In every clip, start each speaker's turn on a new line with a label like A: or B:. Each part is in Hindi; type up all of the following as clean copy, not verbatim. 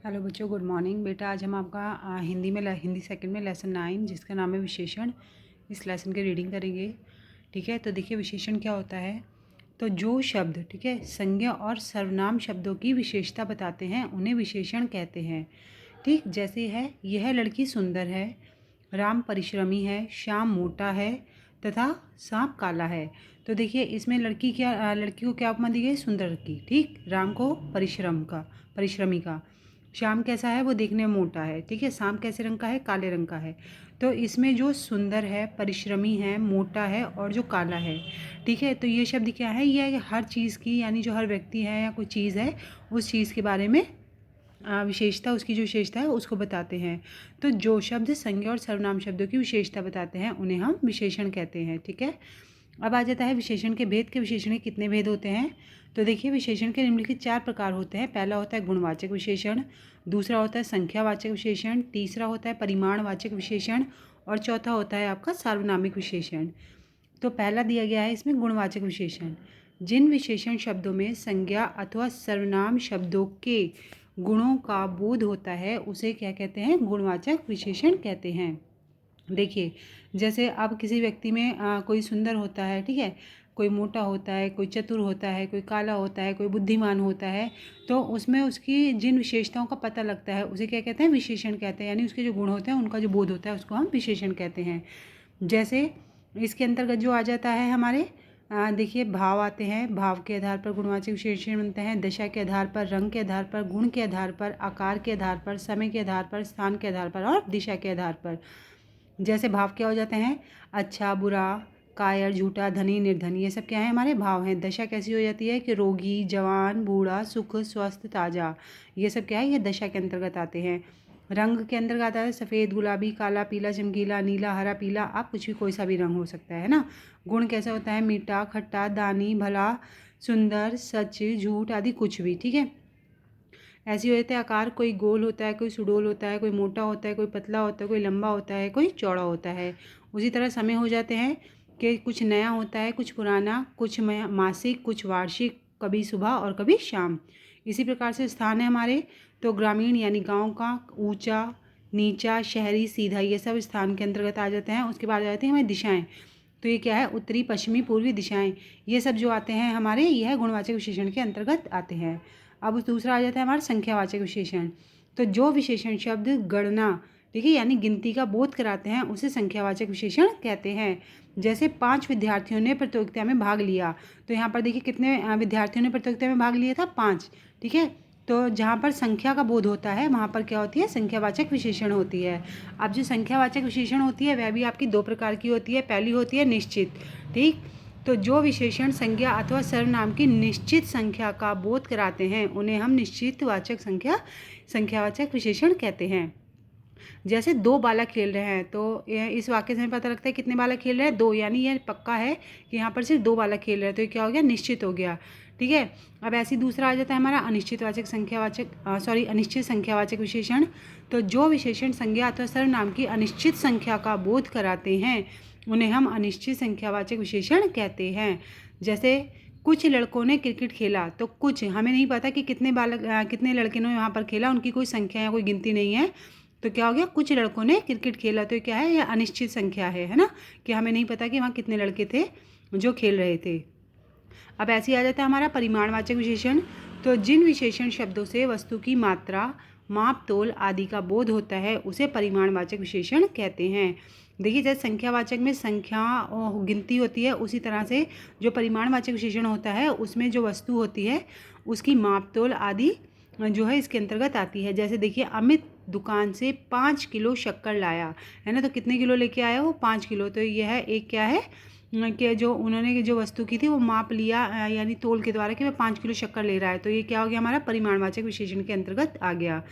A: हेलो बच्चों, गुड मॉर्निंग। बेटा आज हम आपका हिंदी सेकंड में लेसन 9 जिसका नाम है विशेषण, इस लेसन की रीडिंग करेंगे। ठीक है, तो देखिए विशेषण क्या होता है। तो जो शब्द, ठीक है, संज्ञा और सर्वनाम शब्दों की विशेषता बताते हैं उन्हें विशेषण कहते हैं। ठीक, जैसे है यह लड़की सुंदर है, राम परिश्रमी है, श्याम मोटा है तथा सांप काला है। तो देखिए इसमें लड़की को क्या उपमा दी गई? सुंदर की। ठीक, राम को परिश्रमी का, श्याम कैसा है? वो देखने में मोटा है। ठीक है, सांप कैसे रंग का है? काले रंग का है। तो इसमें जो सुंदर है, परिश्रमी है, मोटा है और जो काला है, ठीक है, तो ये शब्द क्या है? ये हर चीज़ की, यानी जो हर व्यक्ति है या कोई चीज़ है उस चीज़ के बारे में विशेषता, उसकी जो विशेषता है उसको बताते हैं। तो जो शब्द संज्ञा और सर्वनाम शब्दों की विशेषता बताते हैं उन्हें हम विशेषण कहते हैं। ठीक है, अब आ जाता है विशेषण के भेद। के विशेषण के कितने भेद होते हैं? तो देखिए विशेषण के निम्नलिखित 4 प्रकार होते हैं। पहला होता है गुणवाचक विशेषण, दूसरा होता है संख्यावाचक विशेषण, तीसरा होता है परिमाणवाचक विशेषण और चौथा होता है आपका सार्वनामिक विशेषण। तो पहला दिया गया है इसमें गुणवाचक विशेषण। जिन विशेषण शब्दों में संज्ञा अथवा सर्वनाम शब्दों के गुणों का बोध होता है उसे क्या कहते हैं? गुणवाचक विशेषण कहते हैं। देखिए जैसे अब किसी व्यक्ति में कोई सुंदर होता है, ठीक है, कोई मोटा होता है, कोई चतुर होता है, कोई काला होता है, कोई बुद्धिमान होता है, तो उसमें उसकी जिन विशेषताओं का पता लगता है उसे क्या कहते हैं? विशेषण कहते हैं। यानी उसके जो गुण होते हैं उनका जो बोध होता है उसको हम विशेषण कहते हैं। जैसे इसके अंतर्गत जो आ जाता है हमारे देखिए भाव आते हैं। भाव के आधार पर गुणवाचक विशेषण बनते हैं। दशा के आधार पर, रंग के आधार पर, गुण के आधार पर, आकार के आधार पर, समय के आधार पर, स्थान के आधार पर और दिशा के आधार पर। जैसे भाव क्या हो जाते हैं? अच्छा, बुरा, कायर, झूठा, धनी, निर्धन, ये सब क्या है? हमारे भाव हैं। दशा कैसी हो जाती है कि रोगी, जवान, बूढ़ा, सुख, स्वस्थ, ताज़ा, ये सब क्या है? ये दशा के अंतर्गत आते हैं। रंग के अंतर्गत आता है सफ़ेद, गुलाबी, काला, पीला, चमकीला, नीला, हरा, पीला, आप कुछ भी, कोई सा भी रंग हो सकता है ना। गुण कैसा होता है? मीठा, खट्टा, दानी, भला, सुंदर, सच, झूठ आदि कुछ भी। ठीक है, ऐसे ही होते हैं आकार। कोई गोल होता है, कोई सुडोल होता है, कोई मोटा होता है, कोई पतला होता है, कोई लंबा होता है, कोई चौड़ा होता है। उसी तरह समय हो जाते हैं कि कुछ नया होता है, कुछ पुराना, कुछ मासिक, कुछ वार्षिक, कभी सुबह और कभी शाम। इसी प्रकार से स्थान है हमारे, तो ग्रामीण यानी गांव का, ऊंचा, नीचा, शहरी, सीधा, ये सब स्थान के अंतर्गत आ जाते हैं। उसके बाद आ जाती हैं हमारी दिशाएँ। तो ये क्या है? उत्तरी, पश्चिमी, पूर्वी दिशाएं, ये सब जो आते हैं हमारे, यह गुणवाचक विशेषण के अंतर्गत आते हैं। अब दूसरा आ जाता है हमारा संख्यावाचक विशेषण। तो जो विशेषण शब्द गणना, ठीक है, यानी गिनती का बोध कराते हैं उसे संख्यावाचक विशेषण कहते हैं। जैसे 5 विद्यार्थियों ने प्रतियोगिता में भाग लिया, तो यहाँ पर देखिए कितने विद्यार्थियों ने प्रतियोगिता में भाग लिया था? 5। ठीक है, तो जहाँ पर संख्या का बोध होता है वहाँ पर क्या होती है? संख्यावाचक विशेषण होती है। अब जो संख्यावाचक विशेषण होती है वह भी आपकी 2 प्रकार की होती है। पहली होती है निश्चित। ठीक, तो जो विशेषण संज्ञा अथवा सर्वनाम की निश्चित संख्या का बोध कराते हैं उन्हें हम संख्यावाचक विशेषण कहते हैं। जैसे 2 बालक खेल रहे हैं, तो इस वाक्य से हमें पता लगता है कितने बालक खेल रहे हैं? 2, यानी यह पक्का है कि यहाँ पर सिर्फ 2 बालक खेल रहे हैं, तो ये क्या हो गया? निश्चित हो गया। ठीक है, अब ऐसे ही दूसरा आ जाता है हमारा अनिश्चित संख्यावाचक विशेषण। तो जो विशेषण संज्ञा अथवा सर्वनाम की अनिश्चित संख्या का बोध कराते हैं उन्हें हम अनिश्चित संख्यावाचक विशेषण कहते हैं। जैसे कुछ लड़कों ने क्रिकेट खेला, तो कुछ, हमें नहीं पता कि कितने लड़के ने यहाँ पर खेला, उनकी कोई संख्या या कोई गिनती नहीं है, तो क्या हो गया? कुछ लड़कों ने क्रिकेट खेला, तो क्या है? यह अनिश्चित संख्या है ना, कि हमें नहीं पता कि वहाँ कितने लड़के थे जो खेल रहे थे। अब ऐसे ही आ जाता है हमारा परिमाणवाचक विशेषण। तो जिन विशेषण शब्दों से वस्तु की मात्रा, माप, तोल आदि का बोध होता है उसे परिमाणवाचक विशेषण कहते हैं। देखिए जैसे संख्यावाचक में संख्या और गिनती होती है, उसी तरह से जो परिमाणवाचक विशेषण होता है उसमें जो वस्तु होती है उसकी माप, तोल आदि जो है इसके अंतर्गत आती है। जैसे देखिए अमित दुकान से 5 किलो शक्कर लाया, है ना, तो कितने किलो लेके आया? वो 5 किलो। तो यह एक क्या है कि जो उन्होंने जो वस्तु की थी वो माप लिया, यानी तोल के द्वारा, कि वह 5 किलो शक्कर ले रहा है, तो ये क्या हो गया? हमारा परिमाणवाचक विशेषण के अंतर्गत आ गया।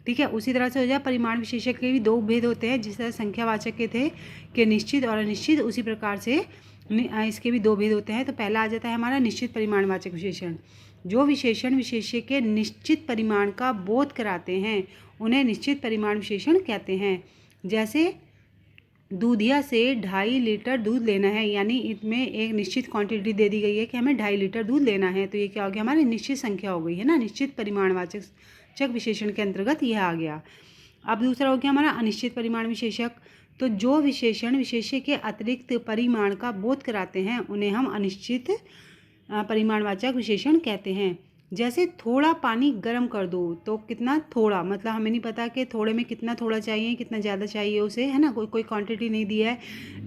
A: ठीक है, उसी तरह से हो जाए परिमाण विशेषक के भी 2 भेद होते हैं। जिस तरह संख्यावाचक के थे कि निश्चित और अनिश्चित, उसी प्रकार से इसके भी 2 भेद होते हैं। तो पहला आ जाता है हमारा निश्चित परिमाणवाचक विशेषण। जो विशेषण विशेष्य के निश्चित परिमाण का बोध कराते हैं उन्हें निश्चित परिमाण विशेषण कहते हैं। जैसे दूधिया से 2.5 लीटर दूध लेना है, यानी इसमें एक निश्चित क्वांटिटी दे दी गई है कि हमें 2.5 लीटर दूध लेना है, तो ये क्या हो गया? हमारी निश्चित संख्या हो गई है ना, निश्चित परिमाणवाचक परिमाणवाचक विशेषण के अंतर्गत यह आ गया। अब दूसरा हो गया हमारा अनिश्चित परिमाण विशेषक। तो जो विशेषण विशेष्य के अतिरिक्त परिमाण का बोध कराते हैं उन्हें हम अनिश्चित परिमाणवाचक विशेषण कहते हैं। जैसे थोड़ा पानी गर्म कर दो, तो कितना थोड़ा, मतलब हमें नहीं पता कि थोड़े में कितना थोड़ा चाहिए, कितना ज़्यादा चाहिए उसे, है ना, कोई क्वांटिटी नहीं दिया है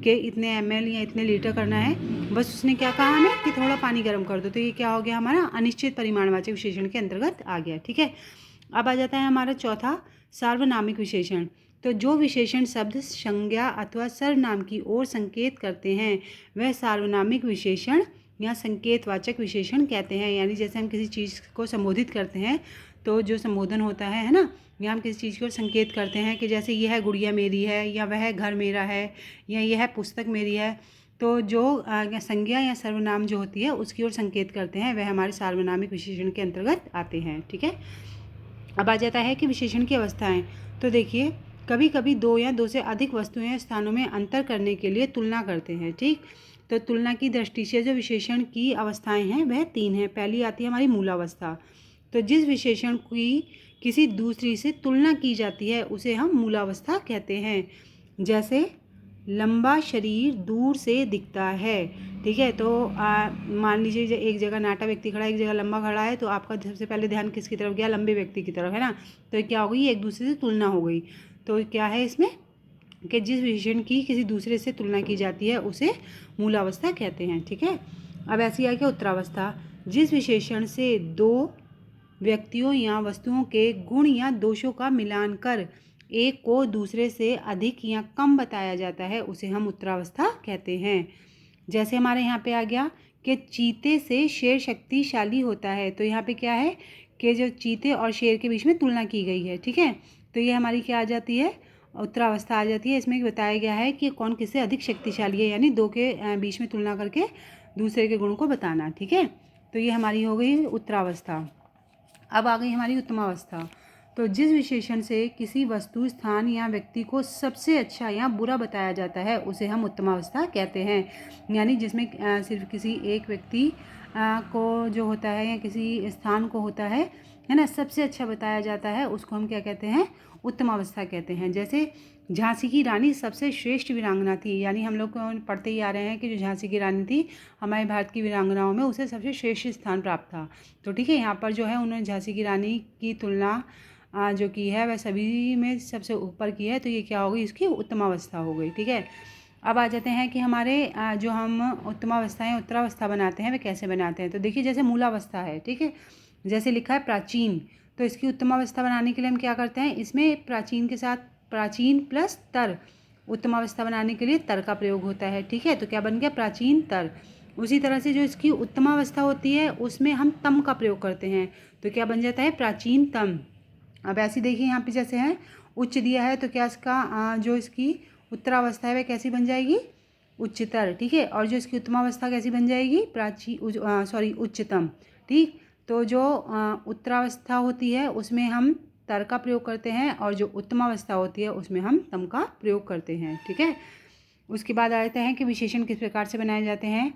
A: कि इतने ml या इतने लीटर करना है, बस उसने क्या कहा हमें कि थोड़ा पानी गर्म कर दो। तो ये क्या हो गया हमारा अनिश्चित परिमाणवाचक विशेषण के अंतर्गत आ गया। ठीक है, अब आ जाता है हमारा चौथा सार्वनामिक विशेषण। तो जो विशेषण शब्द संज्ञा अथवा सर्वनाम की ओर संकेत करते हैं वह सार्वनामिक विशेषण या संकेतवाचक विशेषण कहते हैं। यानी जैसे हम किसी चीज़ को संबोधित करते हैं तो जो संबोधन होता है ना, या हम किसी चीज़ को संकेत करते हैं कि जैसे यह गुड़िया मेरी है, या वह घर मेरा है, या यह पुस्तक मेरी है, तो जो संज्ञा या सर्वनाम जो होती है उसकी ओर संकेत करते हैं वह हमारे सार्वनामिक विशेषण के अंतर्गत आते हैं। ठीक है, अब आ जाता है कि विशेषण की अवस्थाएं। तो देखिए, कभी कभी दो या दो से अधिक वस्तुएं या स्थानों में अंतर करने के लिए तुलना करते हैं। ठीक, तो तुलना की दृष्टि से जो विशेषण की अवस्थाएं हैं वह 3 हैं। पहली आती है हमारी मूलावस्था। तो जिस विशेषण की किसी दूसरी से तुलना की जाती है उसे हम मूलावस्था कहते हैं। जैसे लंबा शरीर दूर से दिखता है। ठीक है, तो मान लीजिए एक जगह नाटा व्यक्ति खड़ा है, एक जगह लंबा खड़ा है, तो आपका सबसे पहले ध्यान किसकी तरफ गया? लंबे व्यक्ति की तरफ, है ना। तो क्या हो गई? एक दूसरे से तुलना हो गई। तो क्या है इसमें कि जिस विशेषण की किसी दूसरे से तुलना की जाती है उसे मूलावस्था कहते हैं। ठीक है, अब ऐसी है कि उत्तरावस्था। जिस विशेषण से दो व्यक्तियों या वस्तुओं के गुण या दोषों का मिलान कर एक को दूसरे से अधिक या कम बताया जाता है उसे हम उत्तरावस्था कहते हैं। जैसे हमारे यहाँ पे आ गया कि चीते से शेर शक्तिशाली होता है। तो यहाँ पे क्या है कि जो चीते और शेर के बीच में तुलना की गई है। ठीक है, तो ये हमारी क्या आ जाती है? उत्तरावस्था आ जाती है। इसमें बताया गया है कि कौन किससे अधिक शक्तिशाली है, यानी दो के बीच में तुलना करके दूसरे के गुण को बताना। ठीक है, तो ये हमारी हो गई उत्तरावस्था। अब आ गई हमारी उत्तमावस्था। तो जिस विशेषण से किसी वस्तु, स्थान या व्यक्ति को सबसे अच्छा या बुरा बताया जाता है उसे हम उत्तमावस्था कहते हैं। यानी जिसमें सिर्फ किसी एक व्यक्ति को जो होता है या किसी स्थान को होता है ना, सबसे अच्छा बताया जाता है, उसको हम क्या कहते हैं? उत्तमावस्था कहते हैं। जैसे झांसी की रानी सबसे श्रेष्ठ वीरांगना थी, यानी हम लोग पढ़ते ही आ रहे हैं कि जो झांसी की रानी थी हमारे भारत की वीरांगनाओं में उसे सबसे श्रेष्ठ स्थान प्राप्त था। तो ठीक है, यहाँ पर जो है उन्होंने झांसी की रानी की तुलना जो की है वह सभी में सबसे ऊपर की है। तो ये क्या हो गई? इसकी उत्तमावस्था हो गई। ठीक है, अब आ जाते हैं कि हमारे जो हम उत्तमावस्थाएं उत्तरावस्था बनाते हैं वे कैसे बनाते हैं। तो देखिए, जैसे मूलावस्था है, ठीक है, जैसे लिखा है प्राचीन, तो इसकी उत्तमावस्था बनाने के लिए हम क्या करते हैं? इसमें प्राचीन के साथ प्राचीन प्लस तर, उत्तमावस्था बनाने के लिए तर का प्रयोग होता है। ठीक है, तो क्या बन गया? प्राचीन तर। उसी तरह से जो इसकी उत्तमावस्था होती है उसमें हम तम का प्रयोग करते हैं, तो क्या बन जाता है? प्राचीन तम। अब ऐसी देखिए यहाँ पे जैसे है उच्च दिया है, तो क्या इसका जो इसकी उत्तरावस्था है वह कैसी बन जाएगी? उच्चतर। ठीक है, और जो इसकी उत्तमावस्था कैसी बन जाएगी? उच्चतम। ठीक, तो जो उत्तरावस्था होती है उसमें हम तर का प्रयोग करते हैं और जो उत्तमावस्था होती है उसमें हम तम का प्रयोग करते हैं। ठीक है, उसके बाद आ जाते हैं कि विशेषण किस प्रकार से बनाए जाते हैं।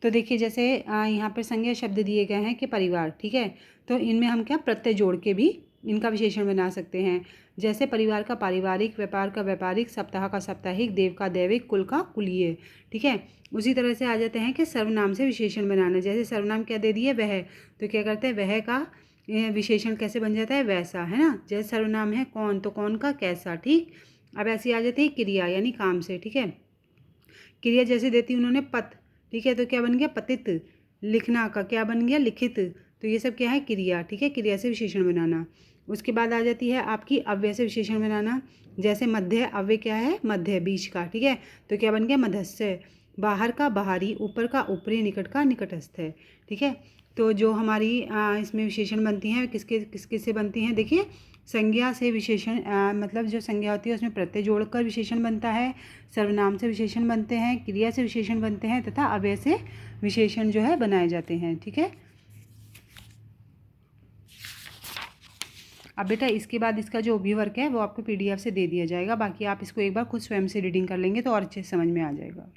A: तो देखिए, जैसे यहाँ पर संज्ञा शब्द दिए गए हैं कि परिवार, ठीक है, तो इनमें हम क्या प्रत्यय जोड़ के भी इनका विशेषण बना सकते हैं। जैसे परिवार का पारिवारिक, व्यापार का व्यापारिक, सप्ताह का साप्ताहिक, देव का दैविक, कुल का कुलीय। ठीक है, उसी तरह से आ जाते हैं कि सर्वनाम से विशेषण बनाना। जैसे सर्वनाम क्या दे दिए? वह, तो क्या करते हैं? वह का विशेषण कैसे बन जाता है? वैसा, है ना। जैसे सर्वनाम है कौन, तो कौन का कैसा। ठीक, अब ऐसी आ जाती है क्रिया, यानी काम से। ठीक है, क्रिया जैसे देती उन्होंने पत, ठीक है, तो क्या बन गया? पतित। लिखना का क्या बन गया? लिखित। तो ये सब क्या है? क्रिया। ठीक है, क्रिया से विशेषण बनाना। उसके बाद आ जाती है आपकी अव्यय से विशेषण बनाना। जैसे मध्य, अव्यय क्या है? मध्य, बीच का। ठीक है, तो क्या बन गया? मध्यस्थ। बाहर का बाहरी, ऊपर का ऊपरी, निकट का निकटस्थ है। ठीक है, तो जो हमारी इसमें विशेषण बनती हैं किसके से बनती हैं? देखिए, संज्ञा से विशेषण मतलब जो संज्ञा होती है उसमें प्रत्यय जोड़कर विशेषण बनता है, सर्वनाम से विशेषण बनते हैं, क्रिया से विशेषण बनते हैं तथा अव्यय से विशेषण जो है बनाए जाते हैं। ठीक है, अब बेटा इसके बाद इसका जो वर्क है वो आपको PDF से दे दिया जाएगा। बाकी आप इसको एक बार खुद स्वयं से रीडिंग कर लेंगे तो और अच्छे से समझ में आ जाएगा।